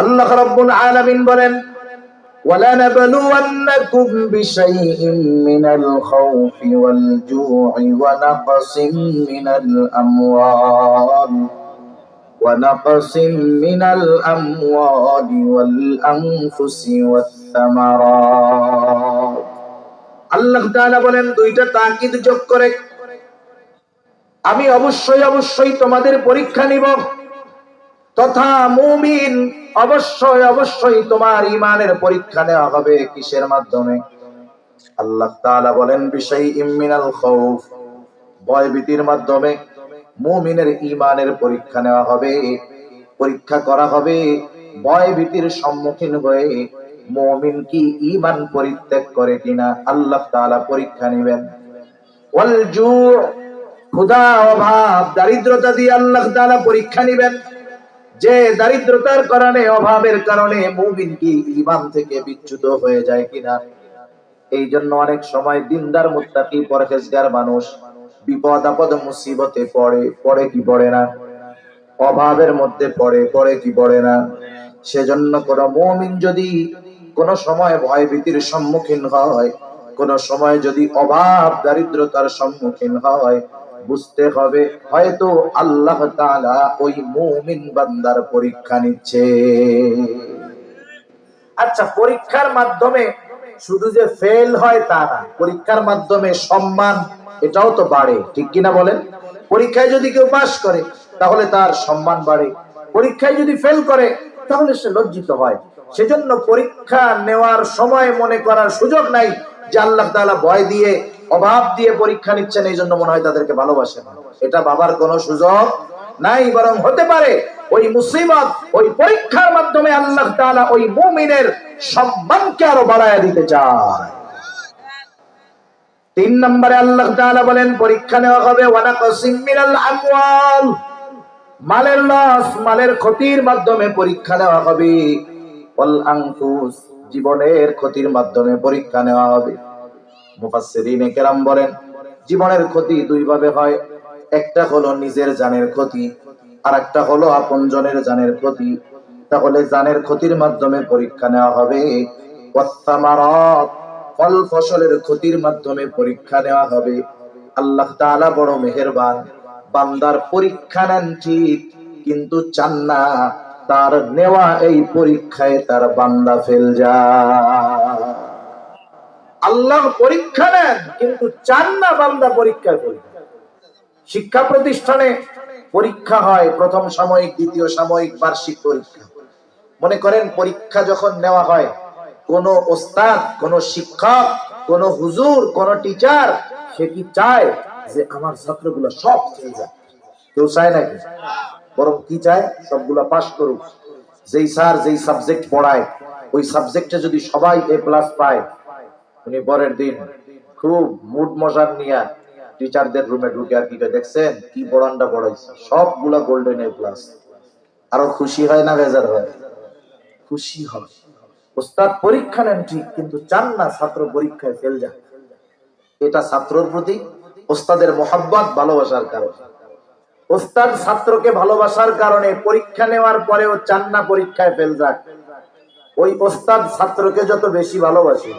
আল্লাহ রাব্বুল আলামিন বলেন, وَلَنَبْلُوَنَّكُمْ بِشَيْءٍ مِّنَ الْخَوْفِ وَالْجُوعِ ونقص من الأموال والأنفس والثمرات। আল্লাহ তাআলা বলেন, দুইটা তাকিদ যোগ করে, আমি অবশ্যই অবশ্যই তোমাদের পরীক্ষা নিব, তথা মুমিন অবশ্যই অবশ্যই তোমার ঈমানের পরীক্ষা নেওয়া হবে। কিসের মাধ্যমে? আল্লাহ তাআলা বলেন, বিশাইইম মিনাল খাউফ, ভয় ভীতির মাধ্যমে মুমিনের ঈমানের পরীক্ষা নেওয়া হবে, পরীক্ষা করা হবে। ভয় ভীতির সম্মুখীন হয়ে মুমিন কি ঈমান পরিত্যাগ করে কিনা আল্লাহ তাআলা পরীক্ষা নেবেন। ওয়াল জু', ক্ষুধা, অভাব, দারিদ্রতা দিয়ে আল্লাহ তাআলা পরীক্ষা নেবেন, যে দারিদ্রতার কারণে, অভাবের কারণে মুমিন কি ঈমান থেকে বিচ্যুত হয়ে যায় কিনা। এই জন্য অনেক সময় দিনদার মুত্তাকি পরহেজগার মানুষ বিপদ আপদ মুসিবতে পড়ে কি পড়ে না? অভাবের মধ্যে পড়ে কি পড়ে না? সেজন্য কোন মুমিন যদি কোন সময় ভয় ভীতির সম্মুখীন হয়, কোন সময় যদি অভাব দারিদ্রতার সম্মুখীন হয়, বুঝতে হবে হয়তো আল্লাহ তাআলা ওই মুমিন বান্দার পরীক্ষা নিচ্ছে। আচ্ছা, পরীক্ষার মাধ্যমে শুধু যে ফেল হয় তা না, পরীক্ষার মাধ্যমে সম্মান এটাও তো বাড়ে, ঠিক কিনা বলেন? পরীক্ষায় যদি কেউ পাস করে তাহলে তার সম্মান বাড়ে, পরীক্ষায় যদি ফেল করে তাহলে সে লজ্জিত হয়। সেজন্য পরীক্ষা নেওয়ার সময় মনে করার সুযোগ নাই যে আল্লাহ তাআলা ভয় দিয়ে, অভাব দিয়ে পরীক্ষা নিচ্ছেন, এই জন্য মনে হয় তাদেরকে ভালোবাসেন। এটা ভাবার কোনো সুযোগ নাই, বরং হতে পারে ওই মুসিবত, ওই পরীক্ষার মাধ্যমে আল্লাহ তাআলা ওই মুমিনের সম্মানকে আরো বাড়ায় দিতে চায়। 3 নম্বরে আল্লাহ তাআলা বলেন, পরীক্ষা নেওয়া হবে ওয়ানাকাসিম মিনাল আমওয়াল, মালের লস, মালের ক্ষতির মাধ্যমে পরীক্ষা নেওয়া হবে। ওয়াল আনফুস, জীবনের ক্ষতির মাধ্যমে পরীক্ষা নেওয়া হবে। মুফাসসিরিনে কেরাম বলেন, জীবনের ক্ষতি দুই ভাবে হয়, একটা হলো নিজের জানের ক্ষতি, আর একটা হলো আপনজনের জানের ক্ষতি। তাহলে জানের ক্ষতির মাধ্যমে পরীক্ষা নেওয়া হবে। ওয়াসসামারাত, ফল ফসলের ক্ষতির মাধ্যমে পরীক্ষা নেওয়া হবে। আল্লাহ তাআলা বড় মেহেরবান, বান্দার পরীক্ষা নেন ঠিক, কিন্তু চান না তার নেওয়া এই পরীক্ষায় তার বান্দা ফেল যায়। আল্লাহ পরীক্ষা নেন কিন্তু চান না বান্দা পরীক্ষায় ফেল যায়। শিক্ষা প্রতিষ্ঠানে পরীক্ষা হয়, প্রথম সাময়িক, দ্বিতীয় সাময়িক, বার্ষিক পরীক্ষা। মনে করেন পরীক্ষা যখন নেওয়া হয়, কোন ওস্তাদ, কোন শিক্ষক, কোন হুজুর, কোন টিচার সে কি চায় যে আমার ছাত্রগুলো সব ফেল যায়? কেউ চায় নাকি? বরং কি চায়? সবগুলা পাস করুক। যেই স্যার যেই সাবজেক্ট পড়ায়, ওই সাবজেক্টে যদি সবাই A+ পায়, উনি পরের দিন খুব মুড মজার নিয়ে টিচারদের রুমে ঢুকে আর কি দেখছেন কি পড়ানটা পড়াইছে, সবগুলা গোল্ডেন A+। আরো খুশি হয় না বেজার হয়? খুশি হয়। ওস্তাদ পরীক্ষা নেন ঠিক, কিন্তু চান না ছাত্র পরীক্ষায় ফেল যায়। এটা ছাত্রর প্রতি ওস্তাদের মহব্বত, ভালোবাসার কারণে। ওস্তাদ ছাত্রকে ভালোবাসার কারণে পরীক্ষা নেওয়ার পরেও চান না পরীক্ষায় ফেল যাক। ওই ওস্তাদ ছাত্রকে যত বেশি ভালোবাসে,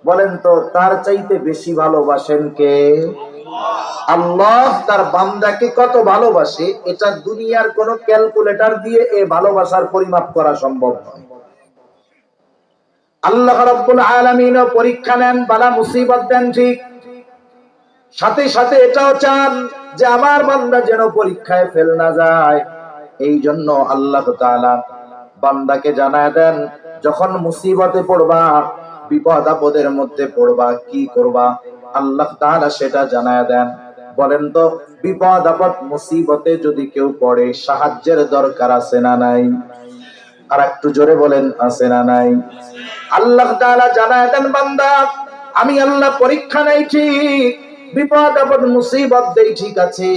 বলেন তো তার চাইতে বেশি ভালোবাসেন কে? আল্লাহ তার বান্দাকে কত ভালোবাসে, এটা দুনিয়ার কোন ক্যালকুলেটর দিয়ে এই ভালোবাসার পরিমাপ করা সম্ভব নয়। আল্লাহ রাব্বুল আলামিন পরীক্ষা নেন, বালা মুসিবত দেন ঠিক, সাথে সাথে এটাও চান যে আমার বান্দা যেন পরীক্ষায় ফেল না যায়। এই জন্য আল্লাহ তাআলা বান্দাকে জানায় দেন, যখন মুসিবতে পড়বা, বিপদ আপদের মধ্যে পড়বা, কি করবা আল্লাহ তাআলা সেটা জানায় দেন। বলেন তো বিপদ আপদ মুসিবতে যদি কেউ পড়ে, সাহায্যের দরকার আছে না নাই? আর একটু জোরে বলেন, আছে না নাই? আল্লাহ তাআলা জানায় দেন, বান্দা আমি আল্লাহ পরীক্ষা নেই ঠিক, বিপদ আপদ মুসিবত দেই ঠিক আছে,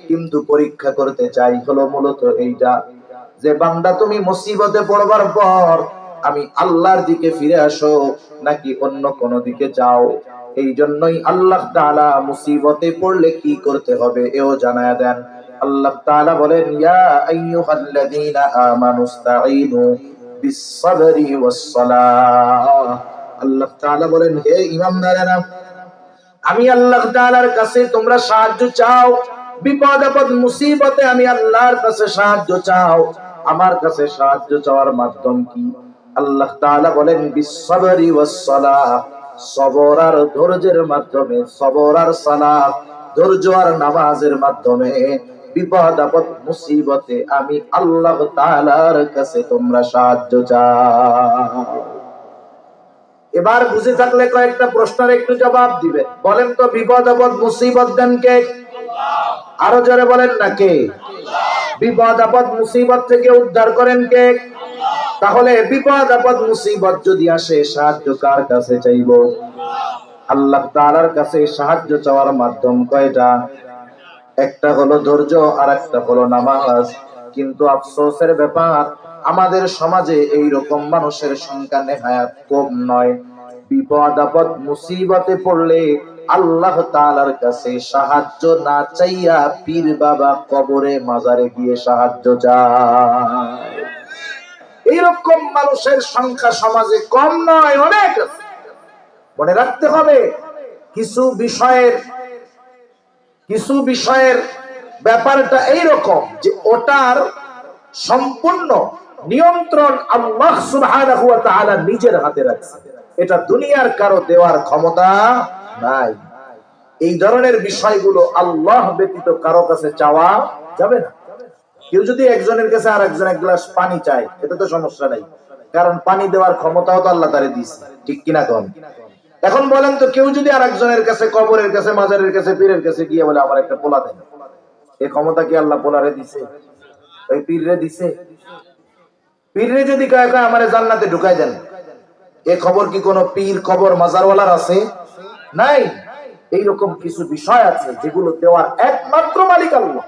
কিন্তু পরীক্ষা করতে চাই হলো মূলত এইটা যে বান্দা তুমি মুসিবতে পড়বার পর আমি আল্লাহর দিকে ফিরে আসো নাকি অন্য কোন দিকে যাও। এই জন্যই আল্লাহ তাআলা মুসিবতে পড়লে কি করতে হবে এও জানায় দেন। আল্লাহ তাআলা বলেন, ইয়া আইয়ুহাল্লাযীনা আমানুস্তাঈনু বিসসাবরি ওয়াসসালাহ। আল্লাহ তাআলা বলেন, হে ইমানদারেরা, আমি আল্লাহ তাআলার কাছে তোমরা সাহায্য চাও, বিপদ আপদ মুসিবতে আমি আল্লাহর কাছে সাহায্য চাও। আমার কাছে সাহায্য চাওয়ার মাধ্যম কি? আল্লাহ তাআলা বলেন বিসসাবরি ওয়াসসালাহ, সবর আর ধৈর্যের মাধ্যমে, সবর আর সালাত, ধৈর্য আর নামাজের মাধ্যমে বিপদ আপদ মুসিবতে আমি আল্লাহ তাআলার কাছে তোমরা সাহায্য চাও। এবার বুঝে থাকলে কয়েকটা প্রশ্নের একটু জবাব দিবেন। বলেন তো, বিপদ আপদ মুসিবত দেন কে? আরো জোরে বলেন না, কে? বিপদ আপদ মুসিবত থেকে উদ্ধার করেন কে? তাহলে বিপদ আপদ মুসিবত যদি আসে, সাহায্য কার কাছে চাইব? আল্লাহ তাআলার কাছে সাহায্য চাওয়ার মাধ্যম কয়টা? একটা হলো ধৈর্য, আর একটা হলো নামাজ। কিন্তু আফসোসের ব্যাপার, আমাদের সমাজে এই রকম মানুষের সংখ্যা নেহায়াত কম নয়। বিপদ আপদ মুসিবতে পড়লে আল্লাহ তাআলার কাছে সাহায্য না চাইয়া পীর বাবা কবরে মাজারে গিয়ে সাহায্য চায়। এইরকম মানুষের সংখ্যা সমাজে কম নয়, অনেক আছে। মনে রাখতে হবে, কিছু বিষয়ের ব্যাপারটা এইরকম যে ওটার সম্পূর্ণ নিয়ন্ত্রণ আল্লাহ সুবহানাহু ওয়া তাআলা নিজের হাতে রাখছে। এটা দুনিয়ার কারো দেওয়ার ক্ষমতা নাই। এই ধরনের বিষয়গুলো আল্লাহ ব্যতীত কারো কাছে চাওয়া যাবে না। কেউ যদি একজনের কাছে আর একজন এক গ্লাস পানি চায়, এটা তো সমস্যা নাই, কারণ পানি দেওয়ার ক্ষমতাও তো আল্লাহ তাআলা দিয়েছে, ঠিক কিনা কোন? এখন বলেন তো, কেউ যদি আর একজনের কাছে, কবরের কাছে, মাজারের কাছে, পীরের কাছে গিয়ে বলে আমার একটা পোলা দেন, এই ক্ষমতা কি আল্লাহ পোলারে দিছে? ওই পীররে দিছে? পীররে যদি কয় আমারে জান্নাতে ঢুকাই দেন, এ খবর কি কোনো পীর, কবর, মাজারওয়ালার আছে? নাই। এইরকম কিছু বিষয় আছে যেগুলো দেওয়ার একমাত্র মালিক আল্লাহ।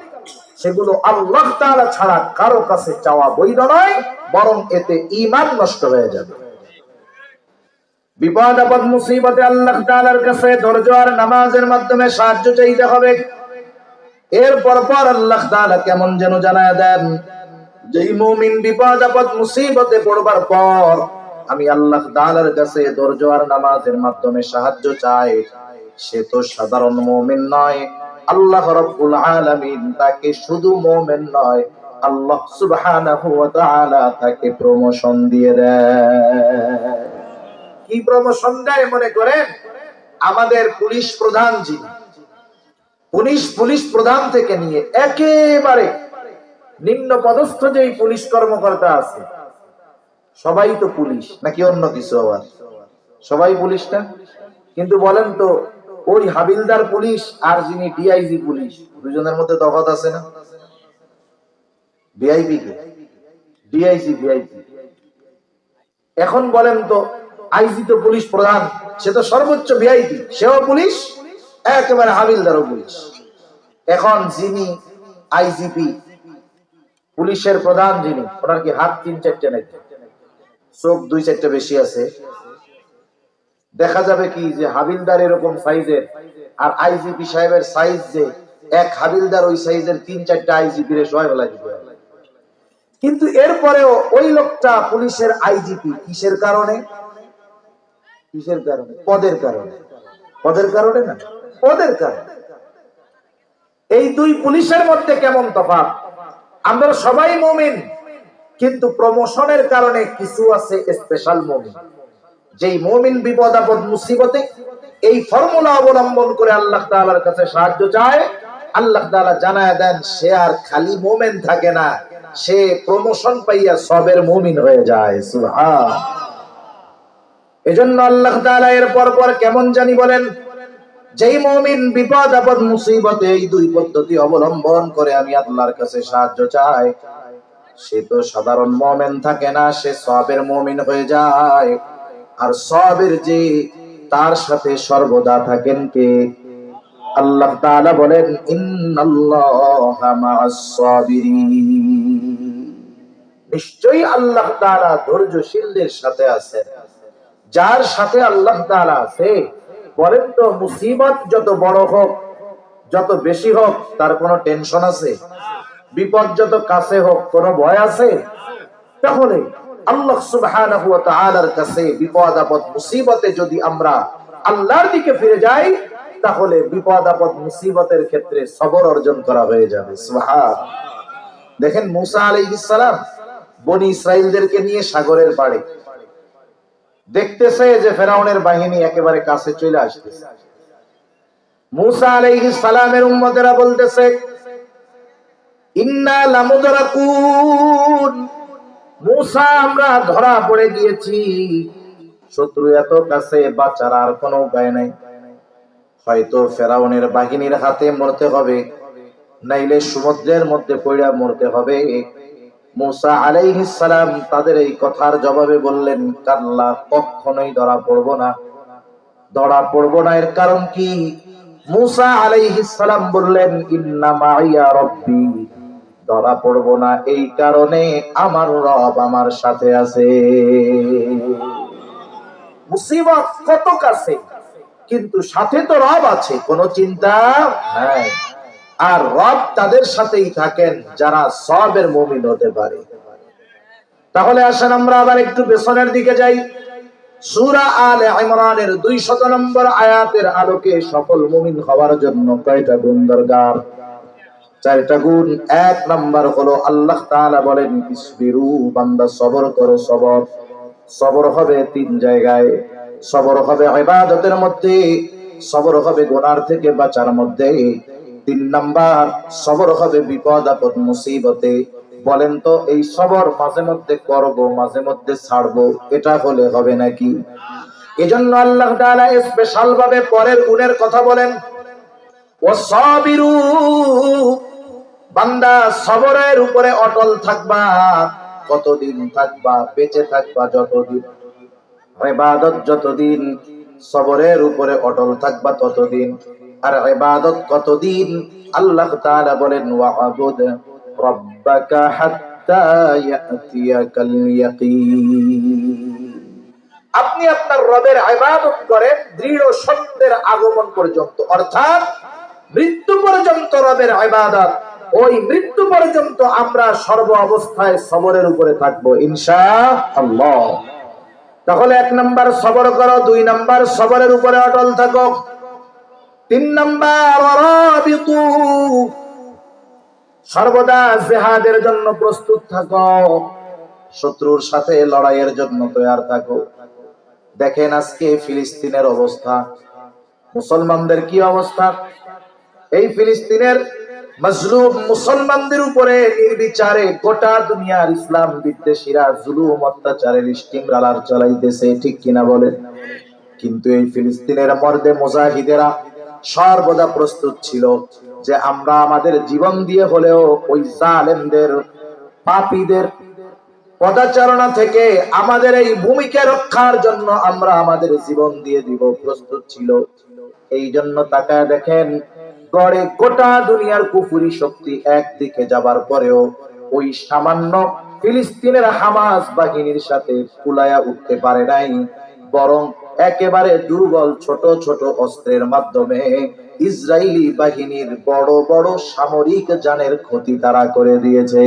সেগুলো আল্লাহ তাআলা ছাড়া কারো কাছে চাওয়া বৈধ নয়, বরং এতে ঈমান নষ্ট হয়ে যাবে। বিপদ আপদ মুসিবতে আল্লাহ তাআলার কাছে ধৈর্য আর নামাজের মাধ্যমে সাহায্য চাইতে হবে। এরপর আল্লাহ তাআলা কেমন যেন জানায় দেন, যেই মুমিন বিপদ আপদ মুসিবতে পড়বার পর আমি আল্লাহ তাআলার কাছে ধৈর্য আর নামাজের মাধ্যমে সাহায্য চাই, সে তো সাধারণ মুমিন নয়। আল্লাহ রাব্বুল আলামিন তাকে শুধু মুমিন নয়, আল্লাহ সুবহানাহু ওয়া তাআলা তাকে প্রমোশন দিয়ে দেয়। কি প্রমোশন দেয় মনে করেন? আমাদের পুলিশ প্রধান যিনি, পুলিশ প্রধান থেকে নিয়ে একেবারে নিম্ন পদস্থ যেই পুলিশ কর্মকর্তা আছে, সবাই তো পুলিশ নাকি অন্য কিছু? আবার সবাই পুলিশ না? কিন্তু বলেন তো, ওই হাবিলদার পুলিশ আর যিনি ডিআইজি পুলিশ, দুজনের মধ্যে তফাৎ আছে না? ডিআইজি কে? DIG VIP. এখন বলেন তো, আইজি তো পুলিশ প্রধান, সে তো সর্বোচ্চ ভিআইপি, সেও পুলিশ, একেবারে হাবিলদারও পুলিশ। এখন যিনি আইজিপি, পুলিশের প্রধান যিনি, ওনার কি হাত 3-4টে নাকি? চোখ 2-4টে বেশি আছে? দেখা যাবে কি যে হাবিলদার এরকম সাইজের, আর আইজিপি সাহেবের সাইজ যে এক হাবিলদার ওই সাইজের 3-4টা আইজিপি রে সবাই বলা দিবে। কিন্তু এরপরেও ওই লোকটা পুলিশের আইজিপি কিসের কারণে? কিসের কারণে? পদের কারণে। পদের কারণে না, পদের কারণে। এই দুই পুলিশের মধ্যে কেমন তফাৎ? আমরা সবাই মুমিন, কিন্তু প্রমোশনের কারণে কিছু আছে স্পেশাল মুমিন। যেই মুমিন বিপদ আপদ মুসিবতে এই ফর্মুলা অবলম্বন করে আল্লাহ তাআলার কাছে সাহায্য চায়, আল্লাহ তাআলা জানায় দেন সে আর খালি মুমিন থাকে না, সে প্রমোশন পাইয়া সবের মুমিন হয়ে যায়। সুবহান। এজন্য আল্লাহ তাআলা এর পর কেমন জানি বলেন, যেই মুমিন বিপদ আপদ মুসিবতে এই দুই পদ্ধতি অবলম্বন করে আমি আল্লাহর কাছে সাহায্য চাই, সে তো সাধারণ মুমিন থাকে না, সে সবের মুমিন হয়ে যায়। আর সবের যে তার সাথে সর্বদা থাকেন কে? আল্লাহ তাআলা বলেন, ইন্নাল্লাহা মা'আস সাবিরিন, নিশ্চয়ই আল্লাহ তাআলা ধৈর্যশীলদের সাথে আছেন। যার সাথে আল্লাহ তাআলা আছে, বলেন তো, মুসিবত যত বড় হোক, যত বেশি হোক, তার কোনো টেনশন আছে? বিপদ যত কাছে হোক, কোনো ভয় আছে? তাহলে আল্লাহ সুবহানাহু ওয়া তাআলার কাছে বিপদ আপদ মুসিবতে যদি আমরা আল্লাহর দিকে ফিরে যাই, তাহলে বিপদ আপদ মুসিবতের ক্ষেত্রে সবর অর্জন করা হয়ে যাবে। সুবহান। দেখেন মুসা আলাইহিস সালাম বনি ইসরাইলদেরকে নিয়ে সাগরের পাড়ে, দেখতেছে যে ফেরাউনের বাহিনী একেবারে কাছে চলে আসতেছে। মুসা আলাইহিস সালামের উম্মতেরা বলতেছে, ইন্না লামুদরাকুন, মুসা আমরা ধরা পড়ে গিয়েছি, শত্রু এত কাছে, বাঁচার আর কোনো উপায় নাই, হয়তো ফেরাউনের বাহিনীর হাতে মরতে হবে, নাইলে সমুদ্রের মধ্যে পড়ে মরতে হবে। মুসা আলাইহিস সালাম তাদের এই কথার জবাবে বললেন, কাল্লা, কখনোই ধরা পড়বো না, ধরা পড়বো না। এর কারণ কি? মুসা আলাইহিস সালাম বললেন, ইন্না মাইয়া রব্বি, ধরা পড়বো না এই কারণে আমার রব আমার সাথে আছে। মুসিবত কত কাছে, কিন্তু সাথে তো রব আছে, কোনো চিন্তা নাই। আর রব তাদের সাথেই থাকেন যারা সবের মুমিন হতে পারে। তাহলে আসেন আমরা আবার একটু পেছনের দিকে যাই। সূরা আলে ইমরানের 200 নম্বর আয়াতের আলোকে সফল মুমিন হওয়ার জন্য কয়টা গুণ দরকার? 4টা গুণ। 1 নাম্বার হলো আল্লাহ তাআলা বলেন, ইসবিরু, বান্দা সবর করো। সবর সবর হবে 3 জায়গায়। সবর হবে ইবাদতের মধ্যে, সবর হবে গুনাহ থেকে বাঁচার মধ্যে, 3 নাম্বার সবর হবে বিপদ আপদ মুসিবতে। বলেন তো এই সবর মাঝে মধ্যে করব, মাঝে মধ্যে ছাড়বো, এটা হলে হবে নাকি? এজন্য আল্লাহ তাআলা স্পেশাল ভাবে পরের গুণের কথা বলেন, ওয়াসাবিরু, বান্দা সবরের উপরে অটল থাকবা। কতদিন থাকবা? বেঁচে থাকবা যতদিন, ইবাদত যতদিন, সবরের উপরে অটল থাকবা ততদিন। আর ইবাদত কতদিন? আল্লাহ তাআলা বলেন, ওয়া'বুদ রাব্বাকা হাত্তা ইয়াতিয়াকাল ইয়াকিন, আপনি আপনার রবের ইবাদত করেন দৃঢ় সত্যের আগমন পর্যন্ত, অর্থাৎ মৃত্যু পর্যন্ত রবের ইবাদত। ওই মৃত্যু পর্যন্ত আমরা সর্ব অবস্থায় সবরের উপরে থাকবো ইনশাআল্লাহ। তাহলে 1 নাম্বার সবর করো, 2 নাম্বার সবরের উপরে অটল থাকো, 3 নাম্বার রাবিতু, সর্বদা জিহাদের জন্য প্রস্তুত থাকো, শত্রুর সাথে লড়াইয়ের জন্য তৈয়ার থাকো। দেখেন আজকে ফিলিস্তিনের অবস্থা, মুসলমানদের কি অবস্থা? এই ফিলিস্তিনের মাজলুম মুসলমানদের উপরে নির্বিচারে গোটা দুনিয়ার ইসলাম বিদ্বেষীরা জুলুম অত্যাচারের স্টিমরালার চালাইতেছে, ঠিক কিনা বলেন? কিন্তু এই ফিলিস্তিনের মর্দে মুজাহিদেরা সর্বদা প্রস্তুত ছিল যে আমরা আমাদের জীবন দিয়ে হলেও ওই জালেমদের, পাপীদের পদাচারণা থেকে আমাদের এই ভূমিকে রক্ষার জন্য আমরা আমাদের জীবন দিয়ে দিব, প্রস্তুত ছিল। এই জন্য তাকায় দেখেন, গড়ে গোটা দুনিয়ার কুফরি শক্তি একদিকে যাবার পরেও ওই সামান্য ফিলিস্তিনের হামাস বাহিনীর সাথে কুলায়া উঠতে পারে নাই, বরং একেবারে দুর্বল ছোট ছোট অস্ত্রের মাধ্যমে ইসরায়েলি বাহিনীর বড় বড় সামরিক যানের ক্ষতি তারা করে দিয়েছে।